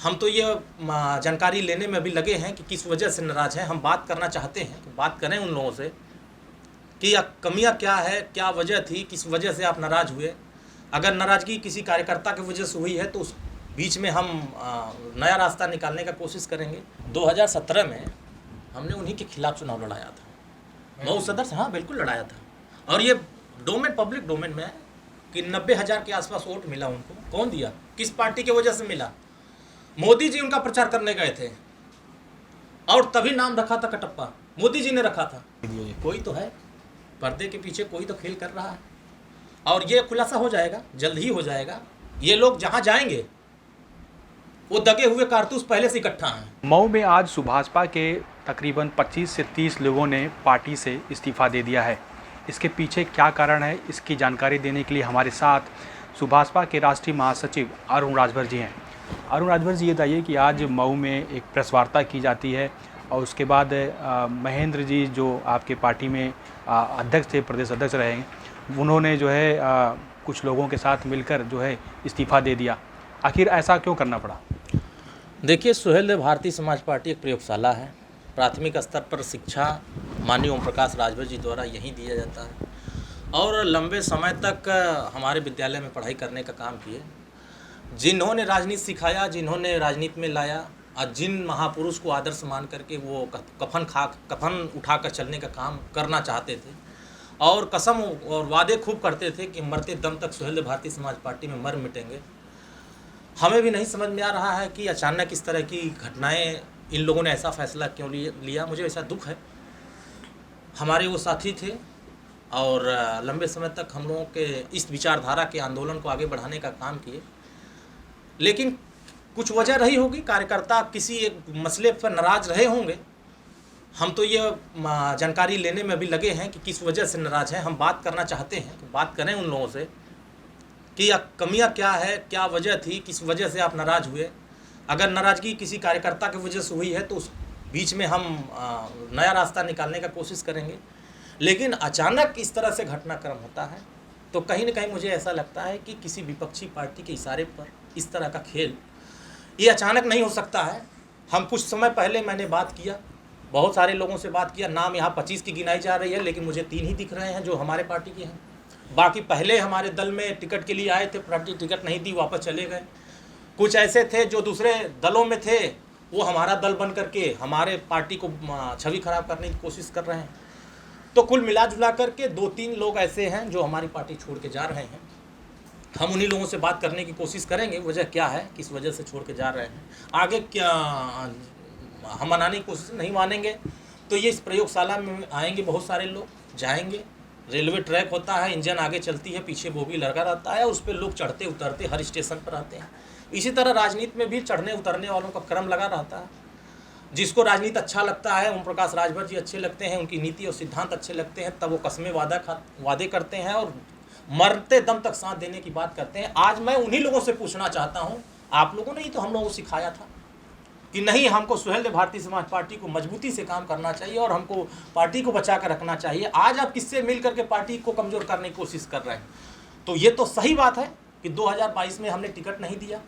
हम तो ये जानकारी लेने में अभी लगे हैं कि किस वजह से नाराज़ हैं। हम बात करना चाहते हैं कि बात करें उन लोगों से कि कमियां क्या है, क्या वजह थी, किस वजह से आप नाराज़ हुए। अगर नाराज़गी किसी कार्यकर्ता की वजह से हुई है तो उस बीच में हम नया रास्ता निकालने का कोशिश करेंगे। 2017 में हमने उन्हीं के खिलाफ चुनाव लड़ाया था, मऊ सदर से। हाँ बिल्कुल लड़ाया था, और ये डोमेन, पब्लिक डोमेन में है कि 90,000 के आसपास वोट मिला उनको। कौन दिया, किस पार्टी की वजह से मिला? मोदी जी उनका प्रचार करने गए थे और तभी नाम रखा था कटप्पा, मोदी जी ने रखा था। कोई तो है पर्दे के पीछे, कोई तो खेल कर रहा है, और ये खुलासा हो जाएगा, जल्द ही हो जाएगा। ये लोग जहां जाएंगे वो दगे हुए कारतूस पहले से इकट्ठा हैं। मऊ में आज सुभाषपा के तकरीबन 25 से 30 लोगों ने पार्टी से इस्तीफ़ा दे दिया है। इसके पीछे क्या कारण है, इसकी जानकारी देने के लिए हमारे साथ सुभाषपा के राष्ट्रीय महासचिव अरुण राजभर जी हैं। अरुण राजभर जी, ये बताइए कि आज मऊ में एक प्रेस वार्ता की जाती है और उसके बाद महेंद्र जी जो आपके पार्टी में अध्यक्ष थे, प्रदेश अध्यक्ष रहे हैं, उन्होंने जो है कुछ लोगों के साथ मिलकर जो है इस्तीफ़ा दे दिया। आखिर ऐसा क्यों करना पड़ा? देखिए सुहेलदेव, भारतीय समाज पार्टी एक प्रयोगशाला है। प्राथमिक स्तर पर शिक्षा माननीय ओम प्रकाश राजभर जी द्वारा यहीं दिया जाता है, और लंबे समय तक हमारे विद्यालय में पढ़ाई करने का काम किए। जिन्होंने राजनीति सिखाया, जिन्होंने राजनीति में लाया, और जिन महापुरुष को आदर्श मान करके वो कफन उठाकर चलने का काम करना चाहते थे, और कसम और वादे खूब करते थे कि मरते दम तक सुहेलदेव भारतीय समाज पार्टी में मर मिटेंगे। हमें भी नहीं समझ में आ रहा है कि अचानक इस तरह की घटनाएं, इन लोगों ने ऐसा फैसला क्यों लिया। मुझे ऐसा दुख है। हमारे वो साथी थे और लंबे समय तक हम लोगों के इस विचारधारा के आंदोलन को आगे बढ़ाने का काम किए, लेकिन कुछ वजह रही होगी, कार्यकर्ता किसी एक मसले पर नाराज़ रहे होंगे। हम तो ये जानकारी लेने में अभी लगे हैं कि किस वजह से नाराज़ हैं। हम बात करना चाहते हैं कि बात करें उन लोगों से कि कमियां क्या है, क्या वजह थी, किस वजह से आप नाराज़ हुए। अगर नाराज़गी किसी कार्यकर्ता की वजह से हुई है तो उस बीच में हम नया रास्ता निकालने का कोशिश करेंगे। लेकिन अचानक इस तरह से घटनाक्रम होता है तो कहीं ना कहीं मुझे ऐसा लगता है कि किसी विपक्षी पार्टी के इशारे पर इस तरह का खेल ये अचानक नहीं हो सकता है। हम कुछ समय पहले मैंने बात किया, बहुत सारे लोगों से बात किया, नाम यहाँ 25 की गिनाई जा रही है, लेकिन मुझे 3 ही दिख रहे हैं जो हमारे पार्टी के हैं। बाकी पहले हमारे दल में टिकट के लिए आए थे, पार्टी टिकट नहीं दी, वापस चले गए। कुछ ऐसे थे जो दूसरे दलों में थे, वो हमारा दल बन करके हमारे पार्टी को छवि खराब करने की कोशिश कर रहे हैं। तो कुल मिला जुला करके 2-3 लोग ऐसे हैं जो हमारी पार्टी छोड़ के जा रहे हैं। हम उन्हीं लोगों से बात करने की कोशिश करेंगे, वजह क्या है, किस वजह से छोड़ के जा रहे हैं। आगे क्या हम मनाने की कोशिश नहीं मानेंगे तो ये इस प्रयोगशाला में आएंगे, बहुत सारे लोग जाएंगे। रेलवे ट्रैक होता है, इंजन आगे चलती है, पीछे बोगी लगा रहता है, उस पर लोग चढ़ते उतरते हर स्टेशन पर आते हैं। इसी तरह राजनीति में भी चढ़ने उतरने वालों का क्रम लगा रहता है। जिसको राजनीति अच्छा लगता है, ओम प्रकाश राजभर जी अच्छे लगते हैं, उनकी नीति और सिद्धांत अच्छे लगते हैं, तब वो कस्में वादे करते हैं और मरते दम तक साथ देने की बात करते हैं। आज मैं उन्हीं लोगों से पूछना चाहता हूँ, आप लोगों ने ही तो हम लोगों को सिखाया था कि नहीं, हमको सुहेलदेव भारतीय समाज पार्टी को मजबूती से काम करना चाहिए और हमको पार्टी को बचा कर रखना चाहिए। आज आप किससे मिल करके पार्टी को कमज़ोर करने की कोशिश कर रहे हैं। तो ये तो सही बात है कि 2022 में हमने टिकट नहीं दिया,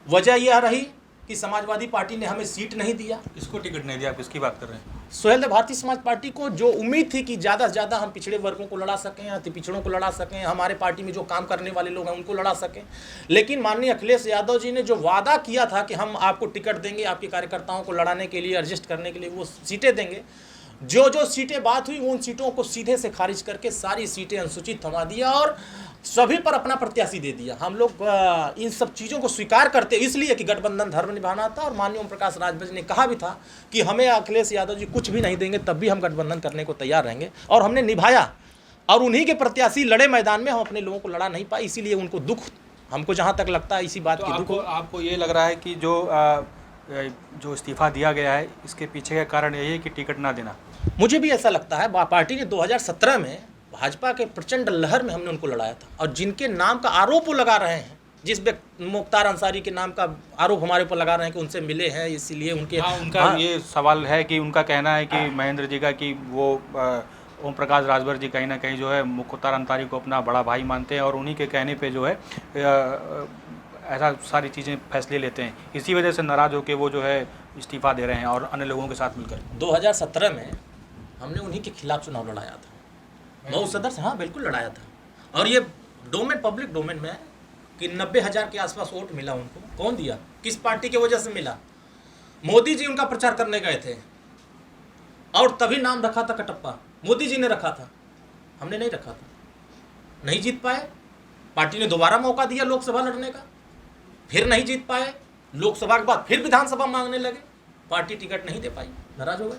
वजह यह रही कि समाजवादी पार्टी ने हमें सीट नहीं दिया। इसको टिकट नहीं दिया, आप इसकी बात कर रहे हैं? सुहेलदेव भारतीय समाज पार्टी को जो उम्मीद थी कि ज़्यादा से ज़्यादा हम पिछड़े वर्गों को लड़ा सकें, अति पिछड़ों को लड़ा सकें, हमारे पार्टी में जो काम करने वाले लोग हैं उनको लड़ा सकें। लेकिन माननीय अखिलेश यादव जी ने जो वादा किया था कि हम आपको टिकट देंगे, आपके कार्यकर्ताओं को लड़ाने के लिए, एडजस्ट करने के लिए वो सीटें देंगे, जो सीटें बात हुई उन सीटों को सीधे से खारिज करके सारी सीटें अनुसूचित थमा दिया और सभी पर अपना प्रत्याशी दे दिया। हम लोग इन सब चीज़ों को स्वीकार करते इसलिए कि गठबंधन धर्म निभाना था, और माननीय ओम प्रकाश राजभर जी ने कहा भी था कि हमें अखिलेश यादव जी कुछ भी नहीं देंगे तब भी हम गठबंधन करने को तैयार रहेंगे, और हमने निभाया। और उन्हीं के प्रत्याशी लड़े मैदान में, हम अपने लोगों को लड़ा नहीं पाए, इसीलिए उनको दुख, हमको जहाँ तक लगता है इसी बात की दुख। आपको ये लग रहा है कि जो इस्तीफ़ा दिया गया है इसके पीछे का कारण यही है कि टिकट ना देना? मुझे भी ऐसा लगता है। पार्टी ने 2017 में भाजपा के प्रचंड लहर में हमने उनको लड़ाया था, और जिनके नाम का आरोप वो लगा रहे हैं, जिस मुख्तार अंसारी के नाम का आरोप हमारे ऊपर लगा रहे हैं कि उनसे मिले हैं, इसीलिए उनका ये सवाल है कि उनका कहना है कि महेंद्र जी का कि वो ओम प्रकाश राजभर जी कहीं ना कहीं जो है मुख्तार अंसारी को अपना बड़ा भाई मानते हैं, और उन्हीं के कहने पे जो है ऐसा सारी चीज़ें फैसले लेते हैं, इसी वजह से नाराज़ होकर वो जो है इस्तीफ़ा दे रहे हैं और अन्य लोगों के साथ मिलकर। 2017 में हमने उन्हीं के खिलाफ चुनाव लड़ाया था, मऊ सदर से, हाँ बिल्कुल लड़ाया था। और ये डोमेन, पब्लिक डोमेन में है कि 90,000 के आसपास वोट मिला उनको। कौन दिया, किस पार्टी की वजह से मिला? मोदी जी उनका प्रचार करने गए थे और तभी नाम रखा था कटप्पा, मोदी जी ने रखा था, हमने नहीं रखा था। नहीं जीत पाए, पार्टी ने दोबारा मौका दिया लोकसभा लड़ने का, फिर नहीं जीत पाए, लोकसभा के बाद फिर विधानसभा मांगने लगे, पार्टी टिकट नहीं दे पाई, नाराज हो गए।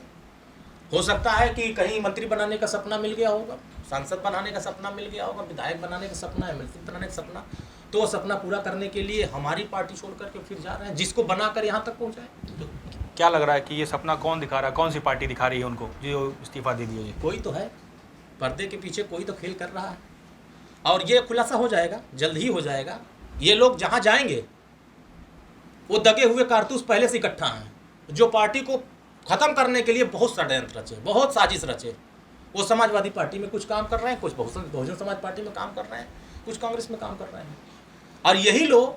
हो सकता है कि कहीं मंत्री बनाने का सपना मिल गया होगा, सांसद बनाने का सपना मिल गया होगा, विधायक बनाने का सपना है, मंत्री बनाने का सपना, तो वो सपना पूरा करने के लिए हमारी पार्टी छोड़ करके फिर जा रहे हैं, जिसको बनाकर यहाँ तक पहुँचाए। तो क्या लग रहा है कि ये सपना कौन दिखा रहा है, कौन सी पार्टी दिखा रही है उनको जो इस्तीफ़ा दे दिया? कोई तो है, पर्दे के पीछे कोई तो खेल कर रहा है, और ये खुलासा हो जाएगा, जल्द ही हो जाएगा। ये लोग जहाँ जाएंगे वो दगे हुए कारतूस पहले से इकट्ठा हैं, जो पार्टी को ख़त्म करने के लिए बहुत षड्यंत्र रचे, बहुत साजिश रचे। वो समाजवादी पार्टी में कुछ काम कर रहे हैं, कुछ बहुजन समाज पार्टी में काम कर रहे हैं, कुछ कांग्रेस में काम कर रहे हैं, और यही लोग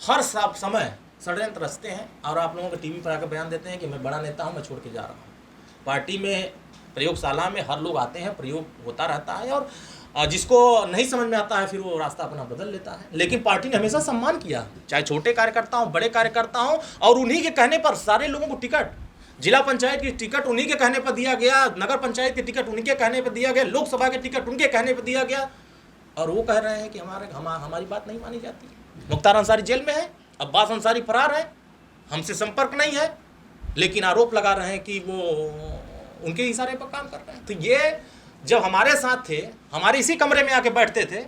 हर समय षड्यंत्र रचते हैं और आप लोगों के टीवी पर आकर बयान देते हैं कि मैं बड़ा नेता हूं, मैं छोड़ के जा रहा हूं। पार्टी में, प्रयोगशाला में हर लोग आते हैं, प्रयोग होता रहता है, और जिसको नहीं समझ में आता है फिर वो रास्ता अपना बदल लेता है। लेकिन पार्टी ने हमेशा सम्मान किया, चाहे छोटे कार्यकर्ता हों, बड़े कार्यकर्ता हों, और उन्हीं के कहने पर सारे लोगों को टिकट, जिला पंचायत की टिकट उन्हीं के कहने पर दिया गया, नगर पंचायत की टिकट उन्हीं के कहने पर दिया गया, लोकसभा के टिकट उनके कहने पर दिया गया, और वो कह रहे हैं कि हमारी बात नहीं मानी जाती। मुख्तार अंसारी जेल में है, अब्बास अंसारी फरार है, हमसे संपर्क नहीं है, लेकिन आरोप लगा रहे हैं कि वो उनके इशारे पर काम कर रहे हैं। तो ये जब हमारे साथ थे, हमारे इसी कमरे में आके बैठते थे,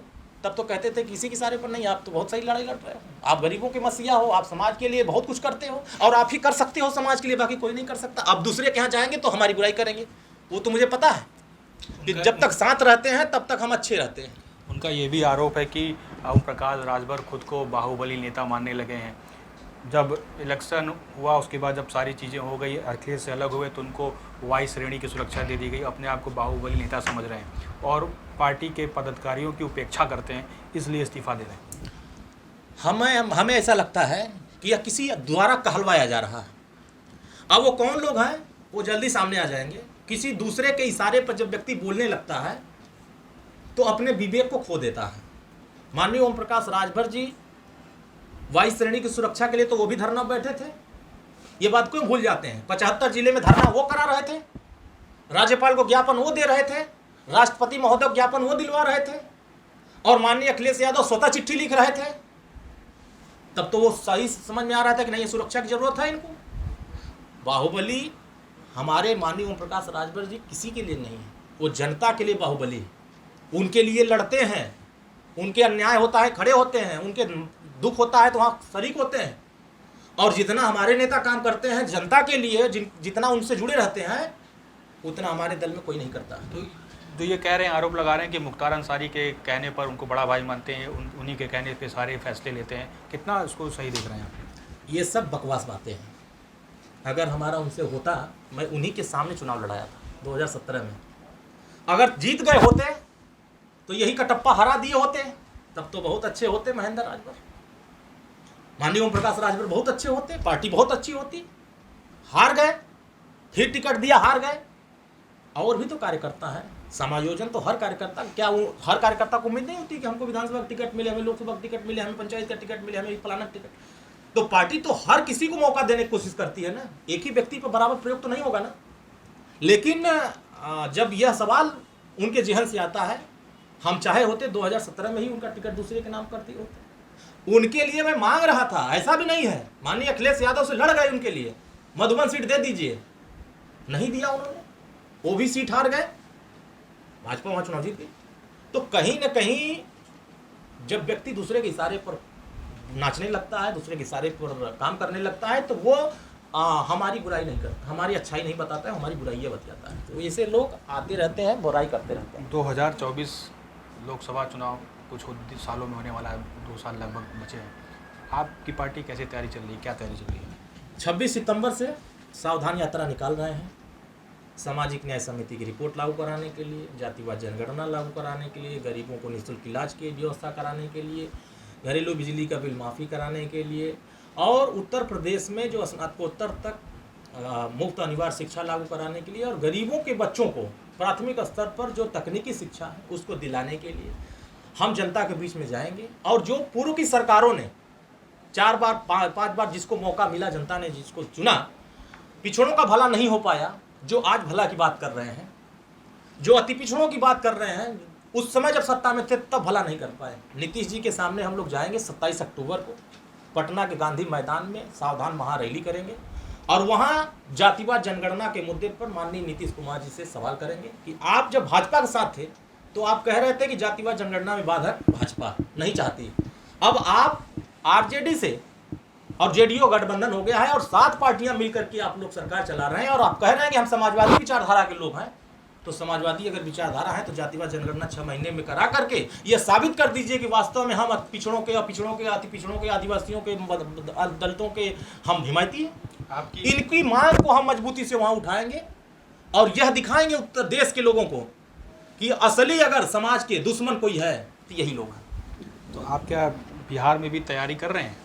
तब तो कहते थे किसी के इशारे पर नहीं, आप तो बहुत सही लड़ाई लड़ रहे हो, आप गरीबों के मसीहा हो, आप समाज के लिए बहुत कुछ करते हो, और आप ही कर सकते हो समाज के लिए, बाकी कोई नहीं कर सकता। आप दूसरे के यहाँ जाएंगे तो हमारी बुराई करेंगे, वो तो मुझे पता है कि जब तक साथ रहते हैं तब तक हम अच्छे रहते हैं। उनका ये भी आरोप है कि ओम प्रकाश राजभर खुद को बाहुबली नेता मानने लगे हैं। जब इलेक्शन हुआ उसके बाद जब सारी चीज़ें हो गई, अखिलेश से अलग हुए, तो उनको वाई श्रेणी की सुरक्षा दे दी गई, अपने आप को बाहुबली नेता समझ रहे हैं और पार्टी के पदाधिकारियों की उपेक्षा करते हैं, इसलिए इस्तीफ़ा दे रहे हैं। हमें ऐसा लगता है कि यह किसी द्वारा कहलवाया जा रहा है। अब वो कौन लोग हैं वो जल्दी सामने आ जाएंगे। किसी दूसरे के इशारे पर जब व्यक्ति बोलने लगता है तो अपने विवेक को खो देता है। माननीय ओम प्रकाश राजभर जी वाई श्रेणी की सुरक्षा के लिए तो वो भी धरना बैठे थे, ये बात क्यों भूल जाते हैं? 75 जिले में धरना वो करा रहे थे, राज्यपाल को ज्ञापन वो दे रहे थे, राष्ट्रपति महोदय को ज्ञापन वो दिलवा रहे थे, और माननीय अखिलेश यादव स्वतः चिट्ठी लिख रहे थे। तब तो वो सही समझ में आ रहा था कि नहीं, ये सुरक्षा की जरूरत है इनको। बाहुबली हमारे माननीय ओम प्रकाश राजभर जी किसी के लिए नहीं है, वो जनता के लिए बाहुबली, उनके लिए लड़ते हैं, उनके अन्याय होता है खड़े होते हैं, उनके दुख होता है तो वहाँ शरीक होते हैं। और जितना हमारे नेता काम करते हैं जनता के लिए, जितना उनसे जुड़े रहते हैं, उतना हमारे दल में कोई नहीं करता। तो ये कह रहे हैं, आरोप लगा रहे हैं कि मुख्तार अंसारी के कहने पर उनको बड़ा भाई मानते हैं, उन्हीं के कहने पे सारे फैसले लेते हैं। कितना इसको सही देख रहे हैं आप? ये सब बकवास बातें हैं। अगर हमारा उनसे होता, मैं उन्हीं के सामने चुनाव लड़ाया था 2017 में, अगर जीत गए होते तो यही कटप्पा हरा दिए होते, तब तो बहुत अच्छे होते महेंद्र राजभर, माननीय ओम प्रकाश राजभर बहुत अच्छे होते, पार्टी बहुत अच्छी होती। हार गए, फिर टिकट दिया, हार गए। और भी तो कार्यकर्ता है, समायोजन तो हर कार्यकर्ता, क्या वो हर कार्यकर्ता को उम्मीद नहीं होती कि हमको विधानसभा का टिकट मिले, हमें लोकसभा का टिकट मिले, हमें पंचायत का टिकट मिले, हमें फलाना टिकट? तो पार्टी तो हर किसी को मौका देने की कोशिश करती है ना, एक ही व्यक्ति पर बराबर प्रयोग तो नहीं होगा ना। लेकिन जब यह सवाल उनके जेहन से आता है, हम चाहे होते 2017 में ही उनका टिकट दूसरे के नाम कर दिए होते। उनके लिए मैं मांग रहा था, ऐसा भी नहीं है, माननीय अखिलेश यादव से लड़ गए उनके लिए, मधुबन सीट दे दीजिए, नहीं दिया उन्होंने, वो भी सीट हार गए, भाजपा वहां चुनाव जीत गई। तो कहीं ना कहीं जब व्यक्ति दूसरे के इशारे पर नाचने लगता है, दूसरे के इशारे पर काम करने लगता है, तो वो हमारी बुराई नहीं करता, हमारी अच्छाई नहीं बताता है, हमारी बुराइयाँ बताता है। तो ऐसे लोग आते रहते हैं, बुराई करते रहते हैं। 2024 लोकसभा चुनाव कुछ सालों में होने वाला है, 2 साल लगभग बचे हैं। आपकी पार्टी कैसे तैयारी चल रही है, क्या तैयारी चल रही है? 26 सितंबर से सावधान यात्रा निकाल रहे हैं, सामाजिक न्याय समिति की रिपोर्ट लागू कराने के लिए, जातिवाद जनगणना लागू कराने के लिए, गरीबों को निःशुल्क इलाज की व्यवस्था कराने के लिए, घरेलू बिजली का बिल माफ़ी कराने के लिए, और उत्तर प्रदेश में जो स्नातकोत्तर तक मुफ्त अनिवार्य शिक्षा लागू कराने के लिए, और गरीबों के बच्चों को प्राथमिक स्तर पर जो तकनीकी शिक्षा है उसको दिलाने के लिए हम जनता के बीच में जाएंगे। और जो पूर्व की सरकारों ने 4 बार 5 बार जिसको मौका मिला, जनता ने जिसको चुना, पिछड़ों का भला नहीं हो पाया, जो आज भला की बात कर रहे हैं, जो अति पिछड़ों की बात कर रहे हैं, उस समय जब सत्ता में थे तब भला नहीं कर पाए। नीतीश जी के सामने हम लोग जाएंगे 27 अक्टूबर को पटना के गांधी मैदान में, सावधान महारैली करेंगे और वहाँ जातिवाद जनगणना के मुद्दे पर माननीय नीतीश कुमार जी से सवाल करेंगे कि आप जब भाजपा के साथ थे तो आप कह रहे थे कि जातिवाद जनगणना में बाधक भाजपा नहीं चाहती, अब आप आरजेडी से और जेडीयू गठबंधन हो गया है और 7 पार्टियां मिलकर के आप लोग सरकार चला रहे हैं और आप कह रहे हैं कि हम समाजवादी विचारधारा के लोग हैं। तो समाजवादी अगर विचारधारा है तो जातिवाद जनगणना 6 महीने में करा करके ये साबित कर दीजिए कि वास्तव में हम पिछड़ों के, अति पिछड़ों के, आदिवासियों के, दलितों के हम हिमायती हैं। इनकी मांग को हम मजबूती से वहाँ उठाएंगे और यह दिखाएंगे उत्तर देश के लोगों को कि असली अगर समाज के दुश्मन कोई है तो यही लोग हैं। तो आप क्या बिहार में भी तैयारी कर रहे हैं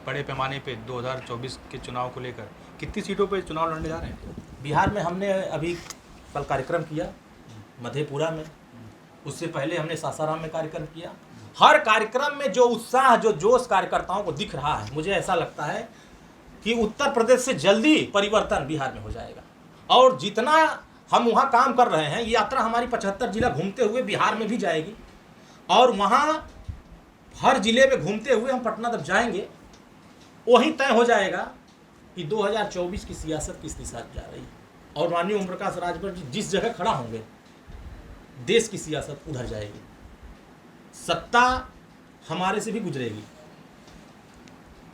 बड़े पैमाने पे 2024 के चुनाव को लेकर? कितनी सीटों पे चुनाव लड़ने जा रहे हैं? बिहार में हमने अभी कल कार्यक्रम किया मधेपुरा में, उससे पहले हमने सासाराम में कार्यक्रम किया। हर कार्यक्रम में जो उत्साह, जो जोश कार्यकर्ताओं को दिख रहा है, मुझे ऐसा लगता है कि उत्तर प्रदेश से जल्दी परिवर्तन बिहार में हो जाएगा। और जितना हम वहाँ काम कर रहे हैं, ये यात्रा हमारी 75 जिला घूमते हुए बिहार में भी जाएगी और वहाँ हर जिले में घूमते हुए हम पटना तक जाएंगे। वही तय हो जाएगा कि 2024 की सियासत किस दिशा जा रही है और माननीय ओम प्रकाश राजभर जी जिस जगह खड़ा होंगे देश की सियासत उधर जाएगी। सत्ता हमारे से भी गुजरेगी,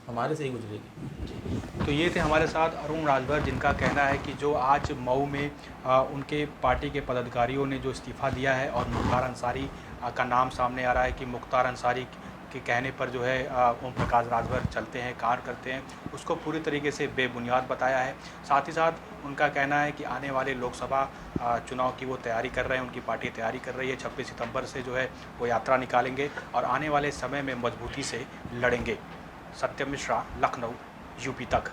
हमारे से ही गुजरेगी। तो ये थे हमारे साथ अरुण राजभर, जिनका कहना है कि जो आज मऊ में उनके पार्टी के पदाधिकारियों ने जो इस्तीफ़ा दिया है और मुख्तार अंसारी का नाम सामने आ रहा है कि मुख्तार अंसारी के कहने पर जो है ओम प्रकाश राजभर चलते हैं, कार्य करते हैं, उसको पूरी तरीके से बेबुनियाद बताया है। साथ ही साथ उनका कहना है कि आने वाले लोकसभा चुनाव की वो तैयारी कर रहे हैं, उनकी पार्टी तैयारी कर रही है। 26 सितंबर से जो है वो यात्रा निकालेंगे और आने वाले समय में मजबूती से लड़ेंगे। सत्यम मिश्रा, लखनऊ, यूपी तक।